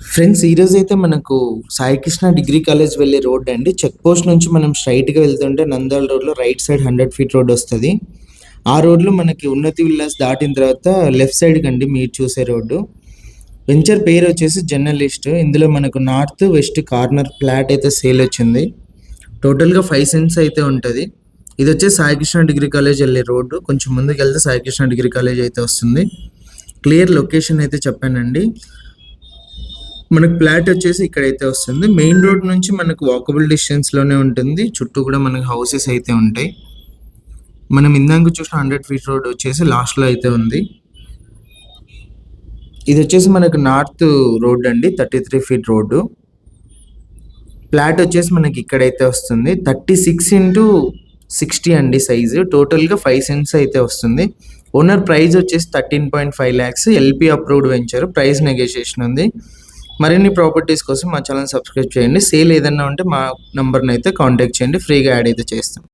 Friends ఈరోజు అయితే మనకు సాయి కృష్ణ డిగ్రీ కాలేజ్ వెళ్ళే రోడ్ అండి. చెక్ పోస్ట్ నుంచి మనం స్ట్రైట్గా వెళ్తుంటే నంద్యాల రోడ్లో రైట్ సైడ్ 100 ఫీట్ రోడ్ వస్తుంది. ఆ రోడ్లో మనకి ఉన్నతి విల్లాస్ దాటిన తర్వాత లెఫ్ట్ సైడ్కి అండి మీరు చూసే రోడ్డు. వెంచర్ పేరు వచ్చేసి జర్నలిస్ట్. ఇందులో మనకు నార్త్ వెస్ట్ కార్నర్ ఫ్లాట్ అయితే సేల్ వచ్చింది. టోటల్గా 5 సెంట్స్ అయితే ఉంటుంది. ఇది వచ్చేసి సాయి కృష్ణ డిగ్రీ కాలేజ్ వెళ్ళే రోడ్డు. కొంచెం ముందుకు వెళ్తే సాయి కృష్ణ డిగ్రీ కాలేజ్ అయితే వస్తుంది. క్లియర్ లొకేషన్ అయితే చెప్పానండి. మనకు ఫ్లాట్ వచ్చేసి ఇక్కడైతే వస్తుంది. మెయిన్ రోడ్ నుంచి మనకు వాకబుల్ డిస్టెన్స్లోనే ఉంటుంది. చుట్టూ కూడా మనకు హౌసెస్ అయితే ఉంటాయి. మనం ఇందాక చూసిన 100 ఫీట్ రోడ్ వచ్చేసి లాస్ట్లో అయితే ఉంది. ఇది వచ్చేసి మనకు నార్త్ రోడ్ అండి, 33 ఫీట్ రోడ్డు. ఫ్లాట్ వచ్చేసి మనకి ఇక్కడైతే వస్తుంది. 36x60 అండి సైజు. టోటల్గా 5 సెంట్స్ అయితే వస్తుంది. ఓనర్ ప్రైస్ వచ్చేసి 13.5 lakhs. LP approved venture. Price negotiation ఉంది. మరిన్ని ప్రాపర్టీస్ కోసం మా ఛానల్ సబ్స్క్రైబ్ చేయండి. సేల్ ఏదన్నా ఉంటే మా నంబర్ని అయితే కాంటాక్ట్ చేయండి. ఫ్రీగా యాడ్ అయితే చేస్తాం.